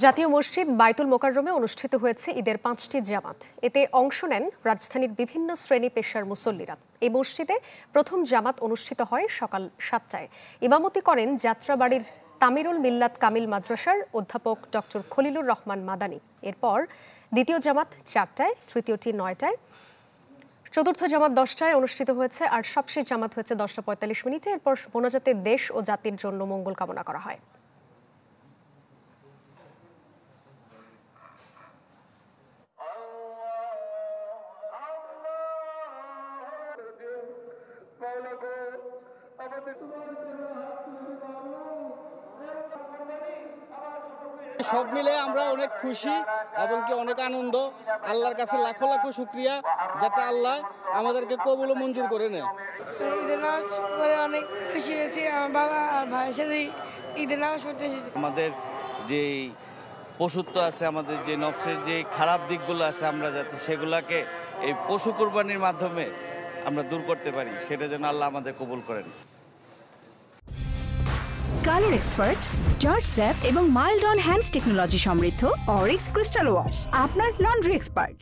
জাতীয় মসজিদ বায়তুল মোকাররমে অনুষ্ঠিত হয়েছে ঈদের 5টি জামাত। এতে অংশ নেন রাজধানীর বিভিন্ন শ্রেণী পেশার মুসল্লিরা। এই মসজিদে প্রথম জামাত অনুষ্ঠিত হয় সকাল 7টায়। ইমামতি করেন যাত্রাবাড়ির তামিরুল মিল্লাত কামিল মাদ্রাসার অধ্যাপক ডক্টর খলিলুর রহমান মাদানী। এরপর দ্বিতীয় জামাত 4টায়, তৃতীয়টি 9টায়, চতুর্থ জামাত 10টায় অনুষ্ঠিত হয়েছে আর সবশেষ জামাত হয়েছে 10টা 45 মিনিটে। এরপর মোনাজাতে দেশ ও জাতির জন্য মঙ্গল কামনা করা হয়। সব মিলে আমরা অনেক খুশি এবং কি অনেক আনন্দ। আল্লাহর কাছে লাখো লাখো শুকরিয়া যাতে আল্লাহ আমাদেরকে কবুল ও মঞ্জুর করে নেয়। ঈদের নামাজ পড়ে অনেক খুশি হয়েছি। আমার বাবা আর ভাইয়ের সাথে ঈদের নামাজ পড়তে এসেছি। আমাদের যেই পশুত্ব আছে, আমাদের যে নফসের যে খারাপ দিকগুলো আছে, আমরা যাতে সেগুলাকে এই পশু কুরবানির মাধ্যমে আমরা দূর করতে পারি, সেটা যেন আল্লাহ আমাদের কবুল করেন। কালার এক্সপার্ট, জর্জ স্যাপ এবং মাইল্ড অন হ্যান্ডস টেকনোলজি সমৃদ্ধ অরিক্স ক্রিস্টাল ওয়াশ আপনার লন্ড্রি এক্সপার্ট।